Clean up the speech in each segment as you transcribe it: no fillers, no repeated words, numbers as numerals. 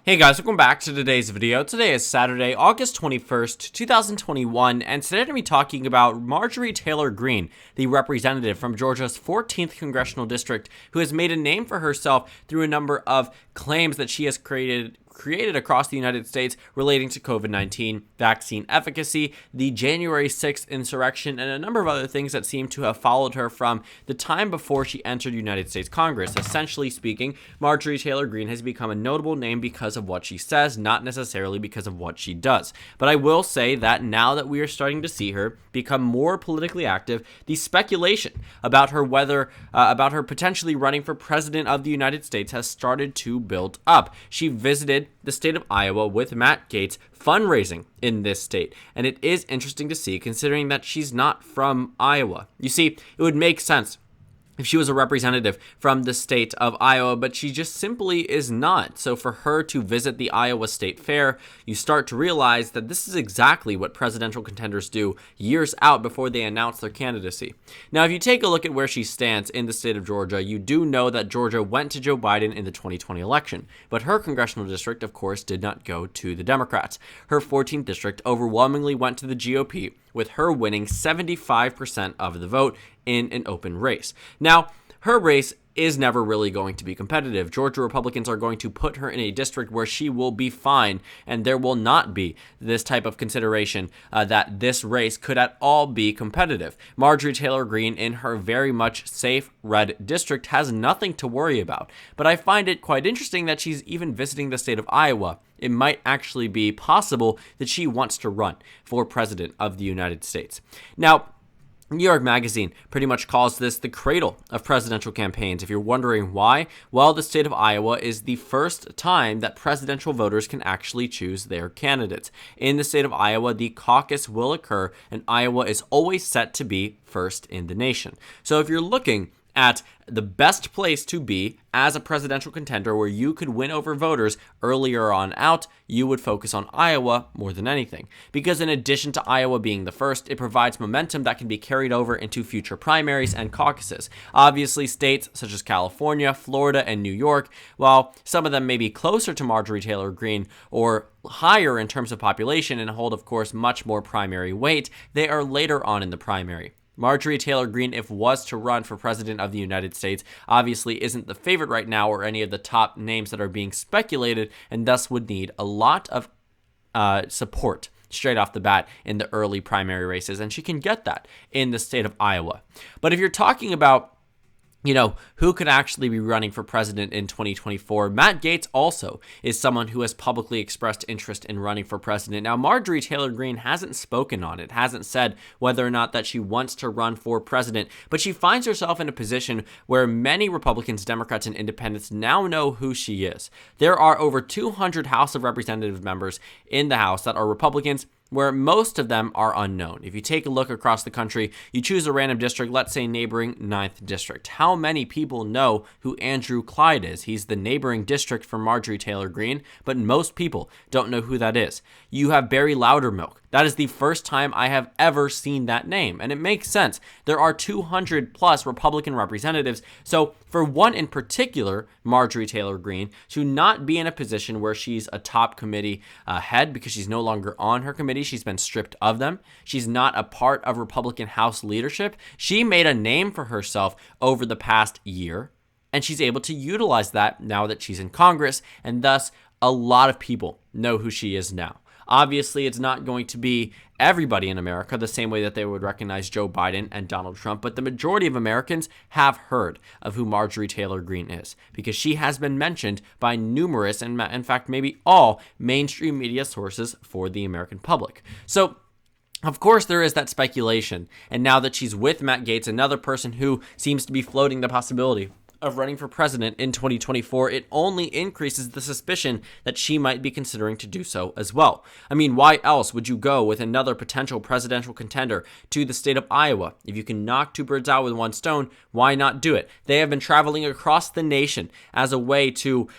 Hey guys, welcome back to today's video. Today is Saturday, August 21st, 2021, and today I'm going to be talking about Marjorie Taylor Greene, the representative from Georgia's 14th Congressional District, who has made a name for herself through a number of claims that she has created across the United States relating to COVID-19, vaccine efficacy, the January 6th insurrection, and a number of other things that seem to have followed her from the time before she entered United States Congress. Essentially speaking, Marjorie Taylor Greene has become a notable name because of what she says, not necessarily because of what she does. But I will say that now that we are starting to see her become more politically active, the speculation about her potentially running for president of the United States has started to build up. She visited the state of Iowa with Matt Gaetz fundraising in this state. And it is interesting to see, considering that she's not from Iowa. You see, it would make sense if she was a representative from the state of Iowa, but she just simply is not. So for her to visit the Iowa State Fair, you start to realize that this is exactly what presidential contenders do years out before they announce their candidacy. Now, if you take a look at where she stands in the state of Georgia, you do know that Georgia went to Joe Biden in the 2020 election, but her congressional district, of course, did not go to the Democrats. Her 14th district overwhelmingly went to the GOP, with her winning 75% of the vote in an open race. Now, her race is never really going to be competitive. Georgia Republicans are going to put her in a district where she will be fine, and there will not be this type of consideration that this race could at all be competitive. Marjorie Taylor Greene, in her very much safe red district, has nothing to worry about. But I find it quite interesting that she's even visiting the state of Iowa. It might actually be possible that she wants to run for president of the United States. Now, New York Magazine pretty much calls this the cradle of presidential campaigns. If you're wondering why, well, the state of Iowa is the first time that presidential voters can actually choose their candidates. In the state of Iowa, the caucus will occur, and Iowa is always set to be first in the nation. So if you're looking at the best place to be as a presidential contender where you could win over voters earlier on out, you would focus on Iowa more than anything. Because in addition to Iowa being the first, it provides momentum that can be carried over into future primaries and caucuses. Obviously, states such as California, Florida, and New York, while some of them may be closer to Marjorie Taylor Greene or higher in terms of population and hold, of course, much more primary weight, they are later on in the primary. Marjorie Taylor Greene, if was to run for president of the United States, obviously isn't the favorite right now or any of the top names that are being speculated, and thus would need a lot of support straight off the bat in the early primary races, and she can get that in the state of Iowa. But if you're talking about who could actually be running for president in 2024? Matt Gaetz also is someone who has publicly expressed interest in running for president. Now, Marjorie Taylor Greene hasn't spoken on it, hasn't said whether or not that she wants to run for president, but she finds herself in a position where many Republicans, Democrats, and independents now know who she is. There are over 200 House of Representative members in the House that are Republicans, where most of them are unknown. If you take a look across the country, you choose a random district, let's say neighboring 9th District. How many people know who Andrew Clyde is? He's the neighboring district for Marjorie Taylor Greene, but most people don't know who that is. You have Barry Loudermilk. That is the first time I have ever seen that name, and it makes sense. There are 200 plus Republican representatives, so for one in particular, Marjorie Taylor Greene, to not be in a position where she's a top committee head because she's no longer on her committee, she's been stripped of them, she's not a part of Republican House leadership, she made a name for herself over the past year, and she's able to utilize that now that she's in Congress, and thus a lot of people know who she is now. Obviously, it's not going to be everybody in America the same way that they would recognize Joe Biden and Donald Trump, but the majority of Americans have heard of who Marjorie Taylor Greene is because she has been mentioned by numerous, and in fact, maybe all mainstream media sources for the American public. So, of course, there is that speculation, and now that she's with Matt Gaetz, another person who seems to be floating the possibility of running for president in 2024, it only increases the suspicion that she might be considering to do so as well. I mean, why else would you go with another potential presidential contender to the state of Iowa? If you can knock two birds out with one stone, why not do it? They have been traveling across the nation as a way to,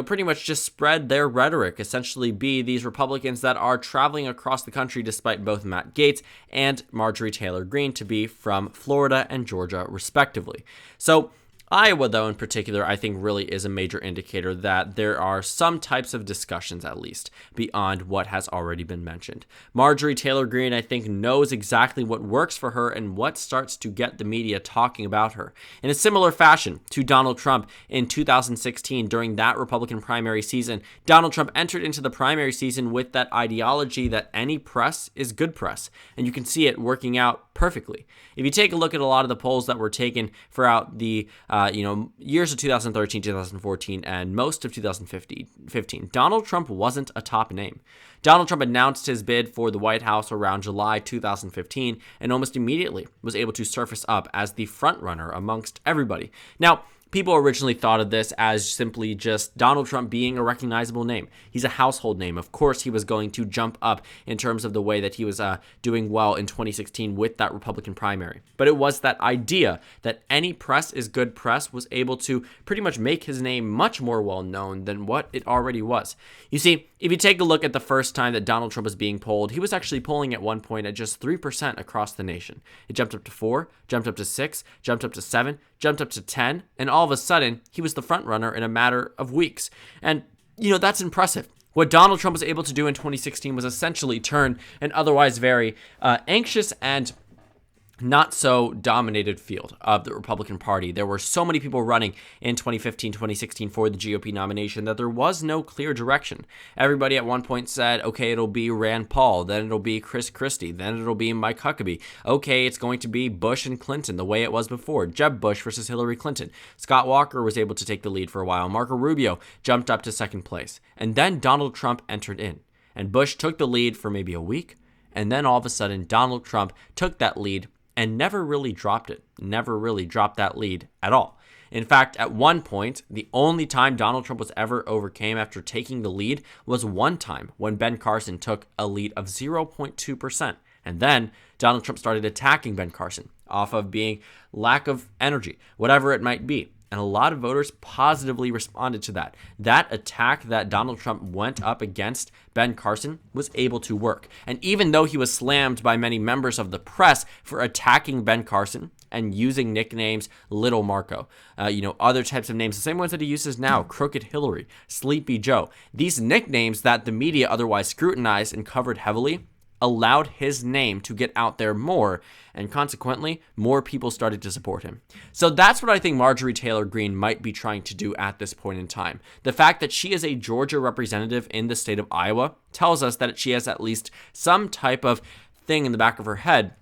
pretty much just spread their rhetoric, essentially be these Republicans that are traveling across the country despite both Matt Gaetz and Marjorie Taylor Greene to be from Florida and Georgia, respectively. So Iowa, though, in particular, I think really is a major indicator that there are some types of discussions, at least, beyond what has already been mentioned. Marjorie Taylor Greene, I think, knows exactly what works for her and what starts to get the media talking about her. In a similar fashion to Donald Trump in 2016, during that Republican primary season, Donald Trump entered into the primary season with that ideology that any press is good press, and you can see it working out perfectly. If you take a look at a lot of the polls that were taken throughout the years of 2013, 2014, and most of 2015, Donald Trump wasn't a top name. Donald Trump announced his bid for the White House around July 2015 and almost immediately was able to surface up as the front runner amongst everybody. Now, people originally thought of this as simply just Donald Trump being a recognizable name. He's a household name. Of course, he was going to jump up in terms of the way that he was doing well in 2016 with that Republican primary. But it was that idea that any press is good press was able to pretty much make his name much more well known than what it already was. You see, if you take a look at the first time that Donald Trump was being polled, he was actually polling at one point at just 3% across the nation. It jumped up to 4, jumped up to 6, jumped up to 7, jumped up to 10, and all of a sudden, he was the front runner in a matter of weeks. And, that's impressive. What Donald Trump was able to do in 2016 was essentially turn an otherwise very anxious and not so dominated field of the Republican Party. There were so many people running in 2015, 2016 for the GOP nomination that there was no clear direction. Everybody at one point said, okay, it'll be Rand Paul, then it'll be Chris Christie, then it'll be Mike Huckabee. Okay, it's going to be Bush and Clinton the way it was before. Jeb Bush versus Hillary Clinton. Scott Walker was able to take the lead for a while. Marco Rubio jumped up to second place. And then Donald Trump entered in. And Bush took the lead for maybe a week. And then all of a sudden, Donald Trump took that lead and never really dropped it, never really dropped that lead at all. In fact, at one point, the only time Donald Trump was ever overcame after taking the lead was one time when Ben Carson took a lead of 0.2%. And then Donald Trump started attacking Ben Carson off of being lack of energy, whatever it might be. And a lot of voters positively responded to that. That attack that Donald Trump went up against Ben Carson was able to work. And even though he was slammed by many members of the press for attacking Ben Carson and using nicknames Little Marco, other types of names, the same ones that he uses now, Crooked Hillary, Sleepy Joe, these nicknames that the media otherwise scrutinized and covered heavily allowed his name to get out there more, and consequently, more people started to support him. So that's what I think Marjorie Taylor Greene might be trying to do at this point in time. The fact that she is a Georgia representative in the state of Iowa tells us that she has at least some type of thing in the back of her head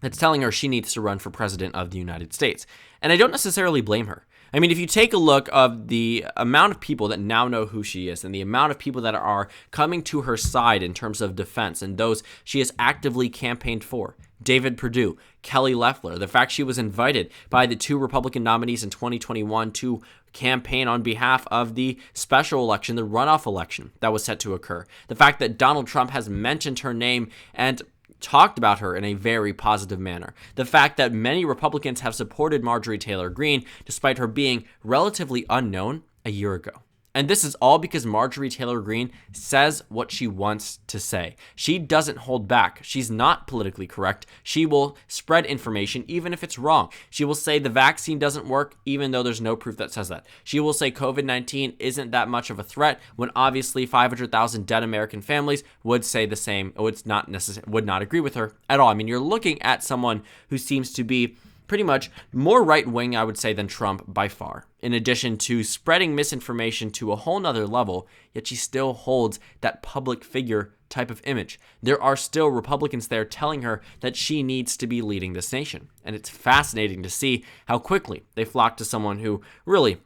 that's telling her she needs to run for president of the United States. And I don't necessarily blame her. I mean, if you take a look of the amount of people that now know who she is and the amount of people that are coming to her side in terms of defense and those she has actively campaigned for, David Perdue, Kelly Loeffler, the fact she was invited by the two Republican nominees in 2021 to campaign on behalf of the special election, the runoff election that was set to occur, the fact that Donald Trump has mentioned her name and talked about her in a very positive manner. The fact that many Republicans have supported Marjorie Taylor Greene despite her being relatively unknown a year ago. And this is all because Marjorie Taylor Greene says what she wants to say. She doesn't hold back. She's not politically correct. She will spread information even if it's wrong. She will say the vaccine doesn't work even though there's no proof that says that. She will say COVID-19 isn't that much of a threat when obviously 500,000 dead American families would say the same, would not agree with her at all. I mean, you're looking at someone who seems to be pretty much more right-wing, I would say, than Trump by far, in addition to spreading misinformation to a whole nother level, yet she still holds that public figure type of image. There are still Republicans there telling her that she needs to be leading this nation, and it's fascinating to see how quickly they flock to someone who really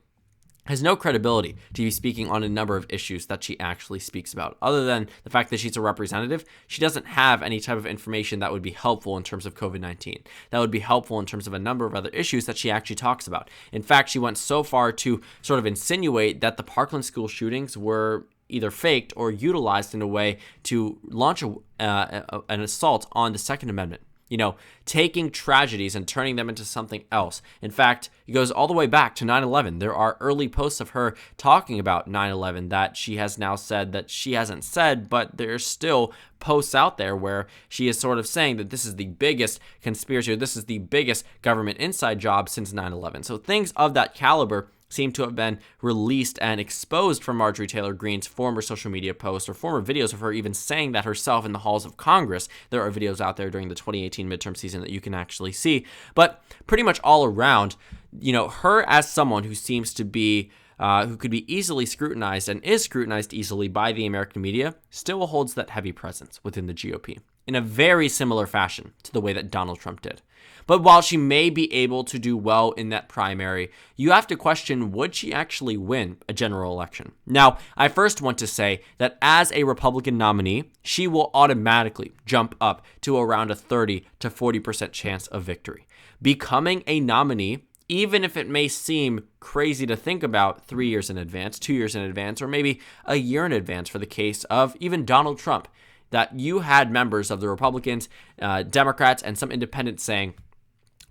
has no credibility to be speaking on a number of issues that she actually speaks about. Other than the fact that she's a representative, she doesn't have any type of information that would be helpful in terms of COVID-19. That would be helpful in terms of a number of other issues that she actually talks about. In fact, she went so far to sort of insinuate that the Parkland school shootings were either faked or utilized in a way to launch an assault on the Second Amendment. taking tragedies and turning them into something else. In fact, it goes all the way back to 9/11. There are early posts of her talking about 9/11 that she has now said that she hasn't said, but there's still posts out there where she is sort of saying that this is the biggest conspiracy, or this is the biggest government inside job since 9/11. So things of that caliber seem to have been released and exposed from Marjorie Taylor Greene's former social media posts or former videos of her even saying that herself in the halls of Congress. There are videos out there during the 2018 midterm season that you can actually see. But pretty much all around, her as someone who seems to be who could be easily scrutinized and is scrutinized easily by the American media, still holds that heavy presence within the GOP in a very similar fashion to the way that Donald Trump did. But while she may be able to do well in that primary, you have to question, would she actually win a general election? Now, I first want to say that as a Republican nominee, she will automatically jump up to around a 30 to 40% chance of victory. Becoming a nominee, even if it may seem crazy to think about 3 years in advance, 2 years in advance, or maybe a year in advance for the case of even Donald Trump, that you had members of the Republicans, Democrats, and some independents saying,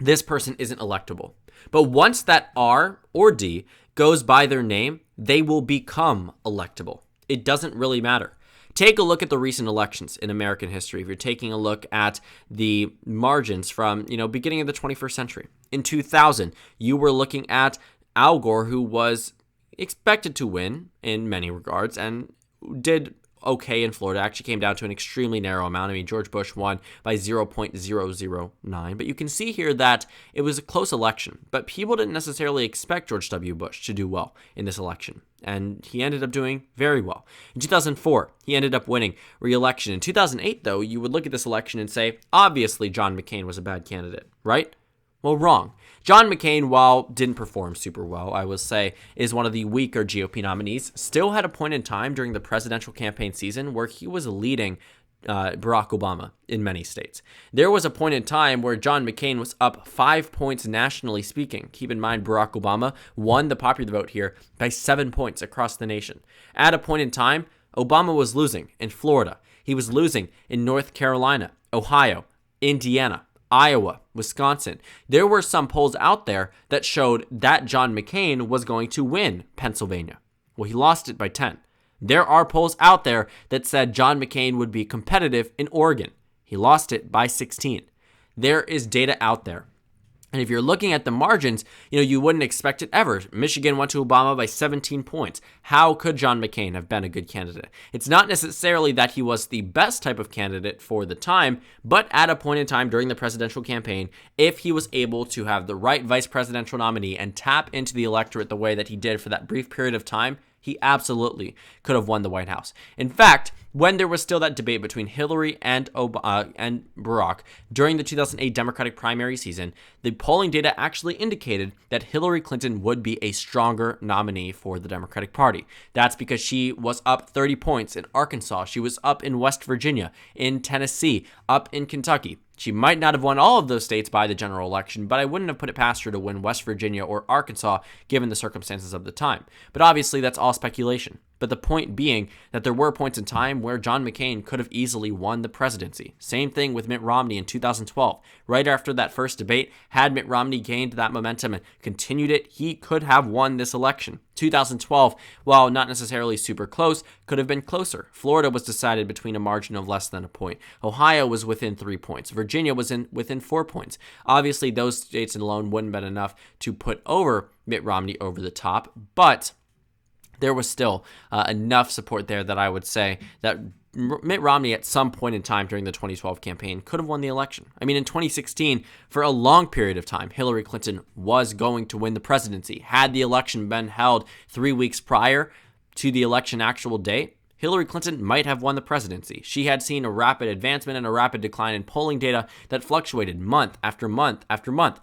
this person isn't electable. But once that R or D goes by their name, they will become electable. It doesn't really matter. Take a look at the recent elections in American history. If you're taking a look at the margins from, beginning of the 21st century. In 2000, you were looking at Al Gore, who was expected to win in many regards and did okay in Florida. Actually came down to an extremely narrow amount. George Bush won by 0.009, but you can see here that it was a close election, but people didn't necessarily expect George W. Bush to do well in this election, and he ended up doing very well. In 2004, he ended up winning re-election. In 2008, though, you would look at this election and say, obviously John McCain was a bad candidate, right? Well, wrong. John McCain, while didn't perform super well, I will say, is one of the weaker GOP nominees, still had a point in time during the presidential campaign season where he was leading Barack Obama in many states. There was a point in time where John McCain was up 5 points nationally speaking. Keep in mind, Barack Obama won the popular vote here by 7 points across the nation. At a point in time, Obama was losing in Florida. He was losing in North Carolina, Ohio, Indiana, Iowa, Wisconsin. There were some polls out there that showed that John McCain was going to win Pennsylvania. Well, he lost it by 10. There are polls out there that said John McCain would be competitive in Oregon. He lost it by 16. There is data out there. And if you're looking at the margins, you wouldn't expect it ever. Michigan went to Obama by 17 points. How could John McCain have been a good candidate? It's not necessarily that he was the best type of candidate for the time, but at a point in time during the presidential campaign, if he was able to have the right vice presidential nominee and tap into the electorate the way that he did for that brief period of time, he absolutely could have won the White House. In fact, when there was still that debate between Hillary and Barack during the 2008 Democratic primary season, the polling data actually indicated that Hillary Clinton would be a stronger nominee for the Democratic Party. That's because she was up 30 points in Arkansas. She was up in West Virginia, in Tennessee, up in Kentucky. She might not have won all of those states by the general election, but I wouldn't have put it past her to win West Virginia or Arkansas given the circumstances of the time. But obviously, that's all speculation. But the point being that there were points in time where John McCain could have easily won the presidency. Same thing with Mitt Romney in 2012. Right after that first debate, had Mitt Romney gained that momentum and continued it, he could have won this election. 2012, while not necessarily super close, could have been closer. Florida was decided between a margin of less than a point. Ohio was within 3 points. Virginia was within 4 points. Obviously, those states alone wouldn't have been enough to put over Mitt Romney over the top, but there was still enough support there that I would say that Mitt Romney at some point in time during the 2012 campaign could have won the election. In 2016, for a long period of time, Hillary Clinton was going to win the presidency. Had the election been held 3 weeks prior to the election actual date, Hillary Clinton might have won the presidency. She had seen a rapid advancement and a rapid decline in polling data that fluctuated month after month after month.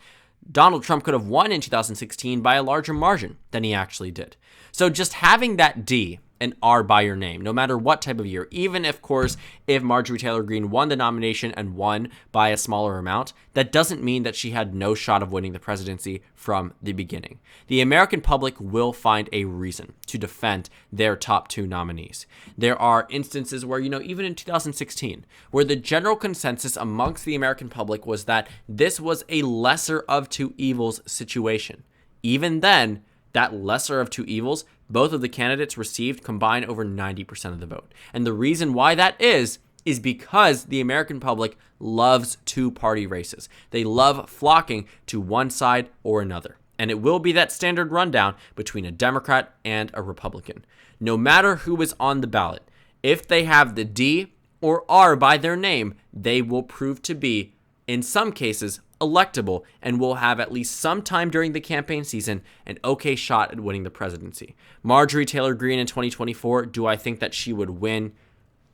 Donald Trump could have won in 2016 by a larger margin than he actually did. So just having that D an R by your name, no matter what type of year. Even if, of course, if Marjorie Taylor Greene won the nomination and won by a smaller amount, that doesn't mean that she had no shot of winning the presidency from the beginning. The American public will find a reason to defend their top two nominees. There are instances where, even in 2016, where the general consensus amongst the American public was that this was a lesser of two evils situation. Even then, that lesser of two evils, both of the candidates received combined over 90% of the vote. And the reason why that is because the American public loves two-party races. They love flocking to one side or another. And it will be that standard rundown between a Democrat and a Republican. No matter who is on the ballot, if they have the D or R by their name, they will prove to be, in some cases, electable and will have at least some time during the campaign season an okay shot at winning the presidency. Marjorie Taylor Greene in 2024, do I think that she would win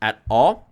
at all?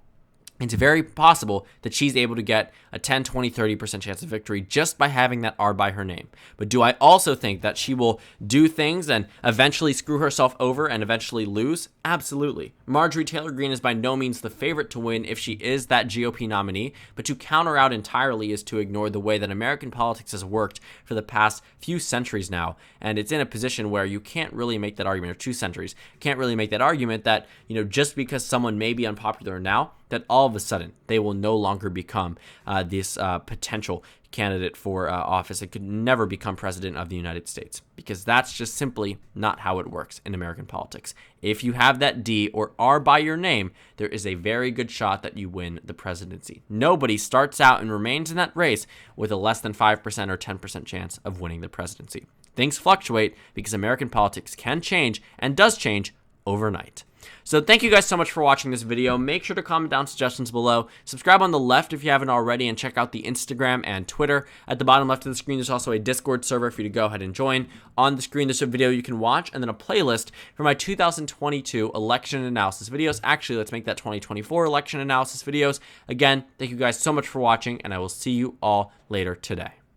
It's very possible that she's able to get a 10, 20, 30% chance of victory just by having that R by her name. But do I also think that she will do things and eventually screw herself over and eventually lose? Absolutely. Marjorie Taylor Greene is by no means the favorite to win if she is that GOP nominee, but to counter out entirely is to ignore the way that American politics has worked for the past few centuries now. And it's in a position where you can't really make that argument, or 2 centuries, can't really make that argument that, just because someone may be unpopular now, that all of a sudden they will no longer become this potential candidate for office. It could never become president of the United States, because that's just simply not how it works in American politics. If you have that D or R by your name, there is a very good shot that you win the presidency. Nobody starts out and remains in that race with a less than 5% or 10% chance of winning the presidency. Things fluctuate because American politics can change and does change overnight. So thank you guys so much for watching this video. Make sure to comment down suggestions below. Subscribe on the left if you haven't already, and check out the Instagram and Twitter. At the bottom left of the screen, there's also a Discord server for you to go ahead and join. On the screen, there's a video you can watch, and then a playlist for my 2022 election analysis videos. Actually, let's make that 2024 election analysis videos. Again, thank you guys so much for watching, and I will see you all later today.